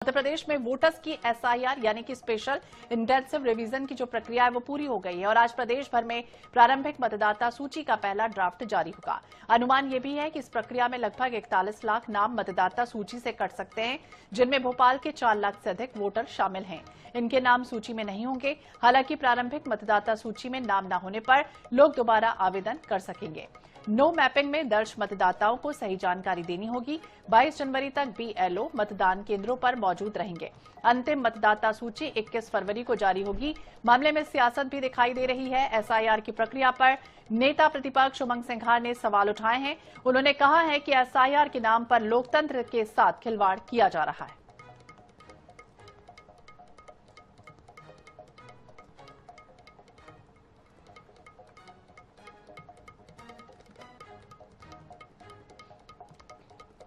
मध्य प्रदेश में वोटर्स की एसआईआर यानी कि स्पेशल इंटेंसिव रिवीजन की जो प्रक्रिया है वो पूरी हो गई है और आज प्रदेश भर में प्रारंभिक मतदाता सूची का पहला ड्राफ्ट जारी होगा। अनुमान ये भी है कि इस प्रक्रिया में लगभग 41 लाख नाम मतदाता सूची से कट सकते हैं, जिनमें भोपाल के 4 लाख से अधिक वोटर शामिल हैं। इनके नाम सूची में नहीं होंगे। हालांकि प्रारंभिक मतदाता सूची में नाम न होने पर लोग दोबारा आवेदन कर सकेंगे। नो मैपिंग में दर्ज मतदाताओं को सही जानकारी देनी होगी। 22 जनवरी तक बीएलओ मतदान केंद्रों पर मौजूद रहेंगे। अंतिम मतदाता सूची 21 फरवरी को जारी होगी। मामले में सियासत भी दिखाई दे रही है। एसआईआर की प्रक्रिया पर नेता प्रतिपक्ष उमंग सिंघार ने सवाल उठाए हैं। उन्होंने कहा है कि एसआईआर के नाम पर लोकतंत्र के साथ खिलवाड़ किया जा रहा है।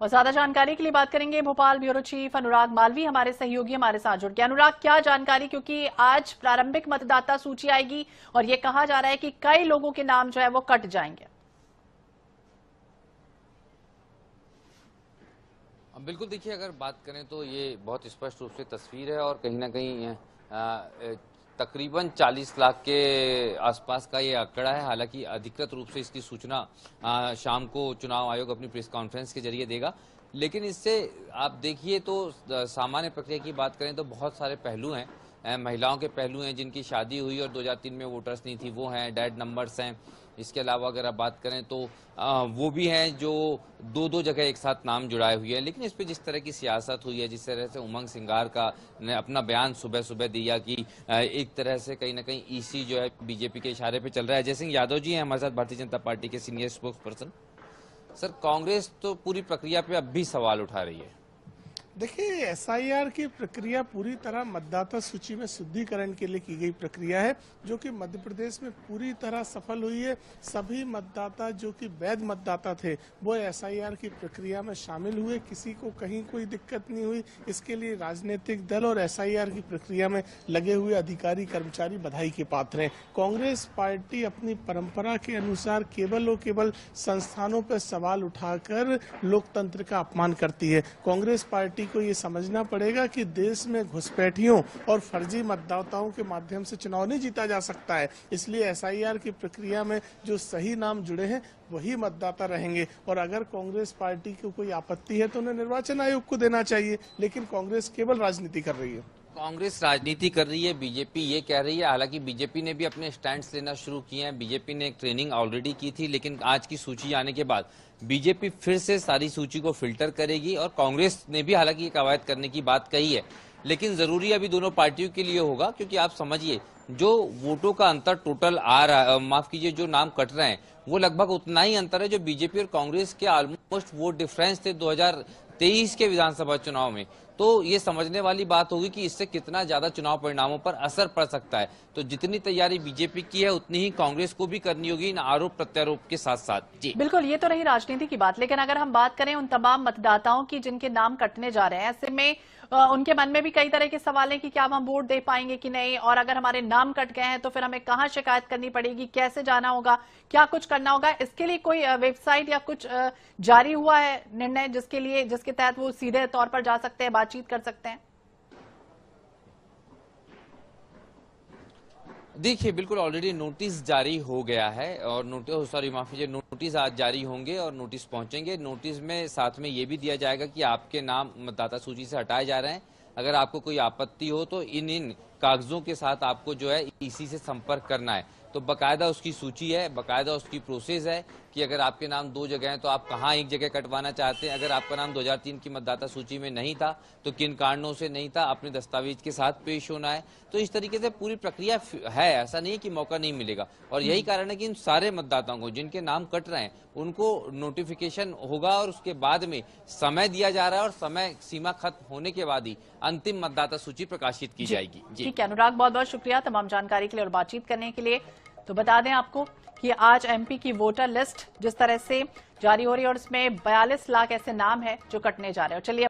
और ज्यादा जानकारी के लिए बात करेंगे भोपाल ब्यूरो चीफ अनुराग मालवी, हमारे सहयोगी हमारे साथ जुड़ गए। अनुराग, क्या जानकारी, क्योंकि आज प्रारंभिक मतदाता सूची आएगी और ये कहा जा रहा है कि कई लोगों के नाम जो है वो कट जाएंगे। बिल्कुल, देखिए, अगर बात करें तो ये बहुत स्पष्ट रूप से तस्वीर है और कहीं ना कहीं तकरीबन 40 लाख के आसपास का ये आंकड़ा है। हालांकि अधिकृत रूप से इसकी सूचना शाम को चुनाव आयोग अपनी प्रेस कॉन्फ्रेंस के जरिए देगा, लेकिन इससे आप देखिए तो सामान्य प्रक्रिया की बात करें तो बहुत सारे पहलू हैं। महिलाओं के पहलू हैं जिनकी शादी हुई और 2003 में वोटर्स नहीं थी, वो हैं। डेड नंबर्स हैं। इसके अलावा अगर आप बात करें तो वो भी हैं जो दो जगह एक साथ नाम जुड़ाए हुए हैं। लेकिन इस पे जिस तरह की सियासत हुई है, जिस तरह से उमंग सिंघार का ने अपना बयान सुबह सुबह दिया कि एक तरह से कहीं ना कहीं ईसी जो है बीजेपी के इशारे पे चल रहा है। अजय सिंह यादव जी हैं हमारे साथ, भारतीय जनता पार्टी के senior spokes person. Sir, Congress तो पूरी प्रक्रिया पे अब भी सवाल उठा रही है। देखिए, एसआईआर की प्रक्रिया पूरी तरह मतदाता सूची में शुद्धिकरण के लिए की गई प्रक्रिया है, जो कि मध्य प्रदेश में पूरी तरह सफल हुई है। सभी मतदाता जो कि वैध मतदाता थे वो एसआईआर की प्रक्रिया में शामिल हुए। किसी को कहीं कोई दिक्कत नहीं हुई। इसके लिए राजनीतिक दल और एसआईआर की प्रक्रिया में लगे हुए अधिकारी कर्मचारी बधाई के पात्र हैं। कांग्रेस पार्टी अपनी परंपरा के अनुसार केवल और केवल संस्थानों पर सवाल उठाकर लोकतंत्र का अपमान करती है। कांग्रेस पार्टी को ये समझना पड़ेगा कि देश में घुसपैठियों और फर्जी मतदाताओं के माध्यम से चुनाव नहीं जीता जा सकता है। इसलिए एसआईआर की प्रक्रिया में जो सही नाम जुड़े हैं वही मतदाता रहेंगे। और अगर कांग्रेस पार्टी को कोई आपत्ति है तो उन्हें निर्वाचन आयोग को देना चाहिए, लेकिन कांग्रेस केवल राजनीति कर रही है। कांग्रेस राजनीति कर रही है, बीजेपी ये कह रही है। हालांकि बीजेपी ने भी अपने स्टैंड्स लेना शुरू किए हैं। बीजेपी ने एक ट्रेनिंग ऑलरेडी की थी, लेकिन आज की सूची आने के बाद बीजेपी फिर से सारी सूची को फिल्टर करेगी और कांग्रेस ने भी हालांकि कवायद करने की बात कही है। लेकिन जरूरी अभी दोनों पार्टियों के लिए होगा, क्योंकि आप समझिए जो वोटों का अंतर टोटल आ रहा, माफ कीजिए, जो नाम कट रहे हैं वो लगभग उतना ही अंतर है जो बीजेपी और कांग्रेस के ऑलमोस्ट वोट डिफरेंस थे 2023 के विधानसभा चुनाव में। तो ये समझने वाली बात होगी कि इससे कितना ज्यादा चुनाव परिणामों पर असर पड़ सकता है। तो जितनी तैयारी बीजेपी की है उतनी ही कांग्रेस को भी करनी होगी इन आरोप प्रत्यारोप के साथ साथ। जी बिल्कुल, ये तो रही राजनीति की बात, लेकिन अगर हम बात करें उन तमाम मतदाताओं की जिनके नाम कटने जा रहे हैं, ऐसे में उनके मन में भी कई तरह के सवाल हैं कि क्या हम वोट दे पाएंगे कि नहीं, और अगर हमारे नाम कट गए हैं तो फिर हमें कहां शिकायत करनी पड़ेगी, कैसे जाना होगा, क्या कुछ करना होगा। इसके लिए कोई वेबसाइट या कुछ जारी हुआ है निर्णय जिसके तहत वो सीधे तौर पर जा सकते हैं, बातचीत कर सकते हैं? देखिए, बिल्कुल ऑलरेडी नोटिस जारी हो गया है और नोटिस आज जारी होंगे और नोटिस पहुंचेंगे। नोटिस में साथ में ये भी दिया जाएगा कि आपके नाम मतदाता सूची से हटाए जा रहे हैं। अगर आपको कोई आपत्ति हो तो इन कागजों के साथ आपको जो है ईसी से संपर्क करना है। तो बकायदा उसकी सूची है, बकायदा उसकी प्रोसेस है कि अगर आपके नाम 2 जगह हैं तो आप कहाँ एक जगह कटवाना चाहते हैं। अगर आपका नाम 2003 की मतदाता सूची में नहीं था तो किन कारणों से नहीं था, अपने दस्तावेज के साथ पेश होना है। तो इस तरीके से पूरी प्रक्रिया है, ऐसा नहीं है कि मौका नहीं मिलेगा। और यही कारण है कि इन सारे मतदाताओं को जिनके नाम कट रहे हैं उनको नोटिफिकेशन होगा और उसके बाद में समय दिया जा रहा है और समय सीमा खत्म होने के बाद ही अंतिम मतदाता सूची प्रकाशित की जाएगी। ठीक है अनुराग, बहुत बहुत शुक्रिया तमाम जानकारी के लिए और बातचीत करने के लिए। तो बता दें आपको कि आज एमपी की वोटर लिस्ट जिस तरह से जारी हो रही है और इसमें 42 लाख ऐसे नाम है जो कटने जा रहे हैं। और चलिए